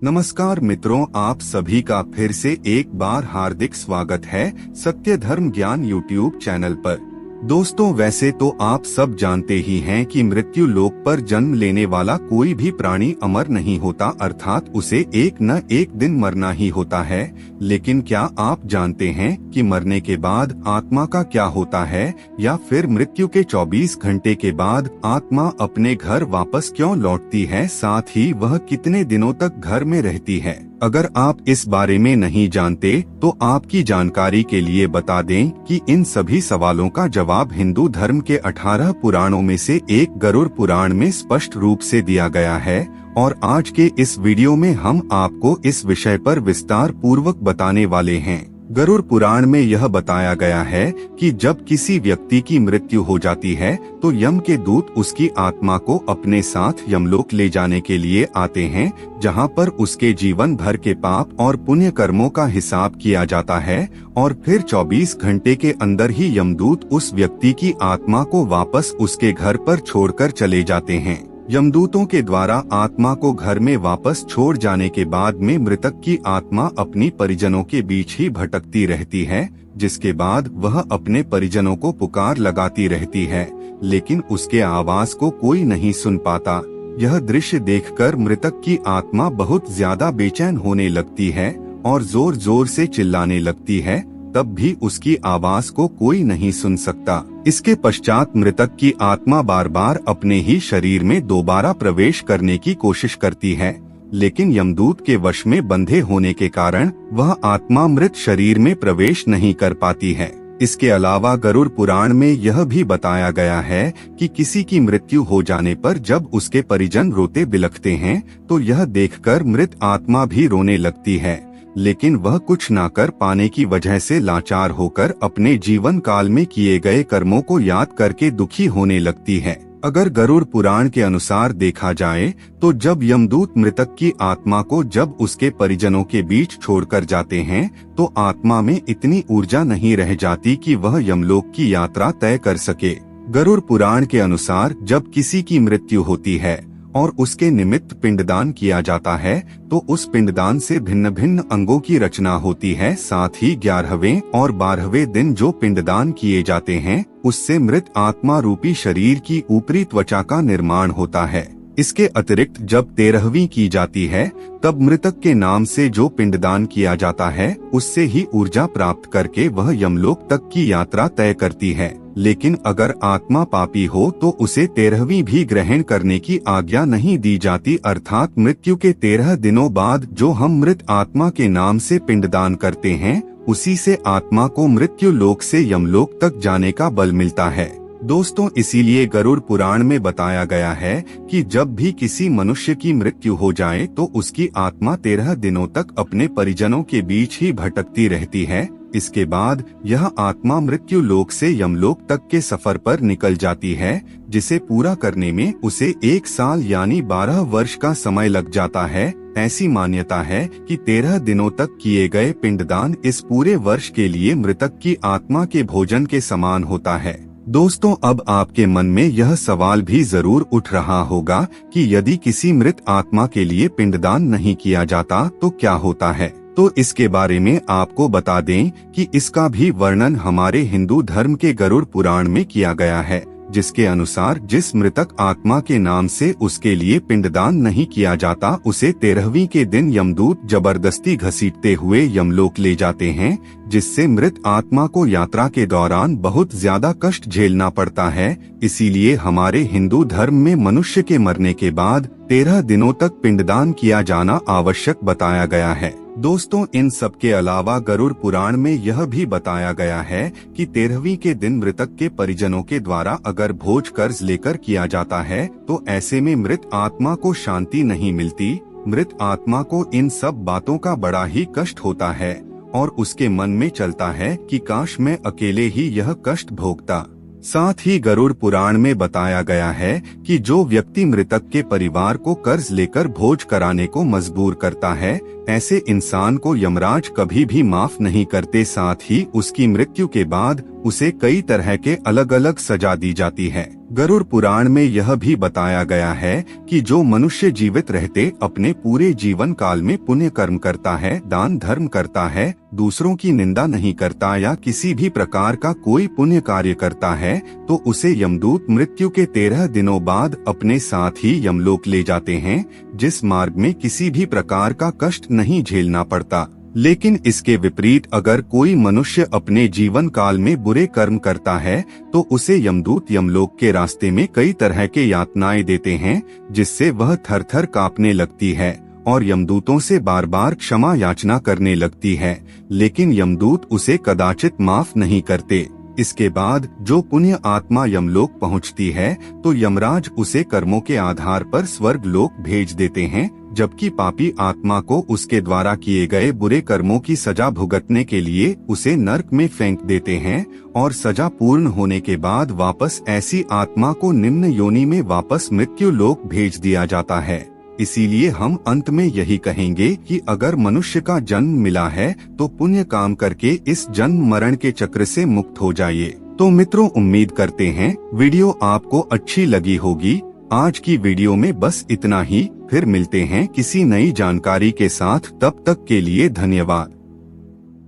नमस्कार मित्रों, आप सभी का फिर से एक बार हार्दिक स्वागत है सत्य धर्म ज्ञान यूट्यूब चैनल पर। दोस्तों, वैसे तो आप सब जानते ही हैं कि मृत्यु लोक पर जन्म लेने वाला कोई भी प्राणी अमर नहीं होता, अर्थात उसे एक न एक दिन मरना ही होता है। लेकिन क्या आप जानते हैं कि मरने के बाद आत्मा का क्या होता है, या फिर मृत्यु के 24 घंटे के बाद आत्मा अपने घर वापस क्यों लौटती है, साथ ही वह कितने दिनों तक घर में रहती है? अगर आप इस बारे में नहीं जानते तो आपकी जानकारी के लिए बता दें कि इन सभी सवालों का जवाब हिंदू धर्म के 18 पुराणों में से एक गरुड़ पुराण में स्पष्ट रूप से दिया गया है। और आज के इस वीडियो में हम आपको इस विषय पर विस्तार पूर्वक बताने वाले हैं। गरुड़ पुराण में यह बताया गया है कि जब किसी व्यक्ति की मृत्यु हो जाती है तो यम के दूत उसकी आत्मा को अपने साथ यमलोक ले जाने के लिए आते हैं, जहां पर उसके जीवन भर के पाप और पुण्य कर्मों का हिसाब किया जाता है और फिर 24 घंटे के अंदर ही यमदूत उस व्यक्ति की आत्मा को वापस उसके घर पर छोड़कर चले जाते हैं। यमदूतों के द्वारा आत्मा को घर में वापस छोड़ जाने के बाद में मृतक की आत्मा अपनी परिजनों के बीच ही भटकती रहती है, जिसके बाद वह अपने परिजनों को पुकार लगाती रहती है, लेकिन उसके आवाज को कोई नहीं सुन पाता। यह दृश्य देखकर मृतक की आत्मा बहुत ज्यादा बेचैन होने लगती है और जोर जोर से चिल्लाने लगती है, तब भी उसकी आवाज को कोई नहीं सुन सकता। इसके पश्चात मृतक की आत्मा बार बार अपने ही शरीर में दोबारा प्रवेश करने की कोशिश करती है, लेकिन यमदूत के वश में बंधे होने के कारण वह आत्मा मृत शरीर में प्रवेश नहीं कर पाती है। इसके अलावा गरुड़ पुराण में यह भी बताया गया है कि किसी की मृत्यु हो जाने पर जब उसके परिजन रोते बिलखते हैं तो यह देखकर मृत आत्मा भी रोने लगती है, लेकिन वह कुछ ना कर पाने की वजह से लाचार होकर अपने जीवन काल में किए गए कर्मों को याद करके दुखी होने लगती है। अगर गरुड़ पुराण के अनुसार देखा जाए तो जब यमदूत मृतक की आत्मा को जब उसके परिजनों के बीच छोड़कर जाते हैं तो आत्मा में इतनी ऊर्जा नहीं रह जाती कि वह यमलोक की यात्रा तय कर सके। गरुड़ पुराण के अनुसार जब किसी की मृत्यु होती है और उसके निमित्त पिंडदान किया जाता है तो उस पिंडदान से भिन्न भिन्न अंगों की रचना होती है। साथ ही 11वें और 12वें दिन जो पिंडदान किए जाते हैं उससे मृत आत्मा रूपी शरीर की ऊपरी त्वचा का निर्माण होता है। इसके अतिरिक्त जब 13वीं की जाती है तब मृतक के नाम से जो पिंडदान किया जाता है उससे ही ऊर्जा प्राप्त करके वह यमलोक तक की यात्रा तय करती है। लेकिन अगर आत्मा पापी हो तो उसे 13वीं भी ग्रहण करने की आज्ञा नहीं दी जाती, अर्थात मृत्यु के 13 दिनों बाद जो हम मृत आत्मा के नाम से पिंडदान करते हैं उसी से आत्मा को मृत्यु लोक से यमलोक तक जाने का बल मिलता है। दोस्तों, इसीलिए गरुड़ पुराण में बताया गया है कि जब भी किसी मनुष्य की मृत्यु हो जाए तो उसकी आत्मा 13 दिनों तक अपने परिजनों के बीच ही भटकती रहती है। इसके बाद यह आत्मा मृत्यु लोक से यमलोक तक के सफर पर निकल जाती है, जिसे पूरा करने में उसे 1 साल यानी 12 वर्ष का समय लग जाता है। ऐसी मान्यता है कि 13 दिनों तक किए गए पिंडदान इस पूरे वर्ष के लिए मृतक की आत्मा के भोजन के समान होता है। दोस्तों, अब आपके मन में यह सवाल भी जरूर उठ रहा होगा कि यदि किसी मृत आत्मा के लिए पिंडदान नहीं किया जाता तो क्या होता है। तो इसके बारे में आपको बता दें कि इसका भी वर्णन हमारे हिंदू धर्म के गरुड़ पुराण में किया गया है, जिसके अनुसार जिस मृतक आत्मा के नाम से उसके लिए पिंडदान नहीं किया जाता उसे 13वीं के दिन यमदूत जबरदस्ती घसीटते हुए यमलोक ले जाते हैं, जिससे मृत आत्मा को यात्रा के दौरान बहुत ज्यादा कष्ट झेलना पड़ता है। इसीलिए हमारे हिंदू धर्म में मनुष्य के मरने के बाद 13 दिनों तक पिंडदान किया जाना आवश्यक बताया गया है। दोस्तों, इन सब के अलावा गरुड़ पुराण में यह भी बताया गया है कि 13वीं के दिन मृतक के परिजनों के द्वारा अगर भोज कर्ज लेकर किया जाता है तो ऐसे में मृत आत्मा को शांति नहीं मिलती। मृत आत्मा को इन सब बातों का बड़ा ही कष्ट होता है और उसके मन में चलता है कि काश मैं अकेले ही यह कष्ट भोगता। साथ ही गरुड़ पुराण में बताया गया है कि जो व्यक्ति मृतक के परिवार को कर्ज लेकर भोज कराने को मजबूर करता है, ऐसे इंसान को यमराज कभी भी माफ नहीं करते। साथ ही उसकी मृत्यु के बाद उसे कई तरह के अलग अलग सजा दी जाती है, गरुड़ पुराण में यह भी बताया गया है कि जो मनुष्य जीवित रहते अपने पूरे जीवन काल में पुण्य कर्म करता है, दान धर्म करता है, दूसरों की निंदा नहीं करता या किसी भी प्रकार का कोई पुण्य कार्य करता है, तो उसे यमदूत मृत्यु के 13 दिनों बाद अपने साथ ही यमलोक ले जाते हैं, जिस मार्ग में किसी भी प्रकार का कष्ट नहीं झेलना पड़ता। लेकिन इसके विपरीत अगर कोई मनुष्य अपने जीवन काल में बुरे कर्म करता है तो उसे यमदूत यमलोक के रास्ते में कई तरह के यातनाएं देते हैं, जिससे वह थर थर कांपने लगती है और यमदूतों से बार बार क्षमा याचना करने लगती है, लेकिन यमदूत उसे कदाचित माफ नहीं करते। इसके बाद जो पुण्य आत्मा यमलोक पहुंचती है तो यमराज उसे कर्मों के आधार पर स्वर्ग लोक भेज देते हैं, जबकि पापी आत्मा को उसके द्वारा किए गए बुरे कर्मों की सजा भुगतने के लिए उसे नर्क में फेंक देते हैं और सजा पूर्ण होने के बाद वापस ऐसी आत्मा को निम्न योनि में वापस मृत्यु लोक भेज दिया जाता है। इसीलिए हम अंत में यही कहेंगे कि अगर मनुष्य का जन्म मिला है तो पुण्य काम करके इस जन्म मरण के चक्र से मुक्त हो जाइए। तो मित्रों, उम्मीद करते हैं वीडियो आपको अच्छी लगी होगी। आज की वीडियो में बस इतना ही, फिर मिलते हैं किसी नई जानकारी के साथ। तब तक के लिए धन्यवाद।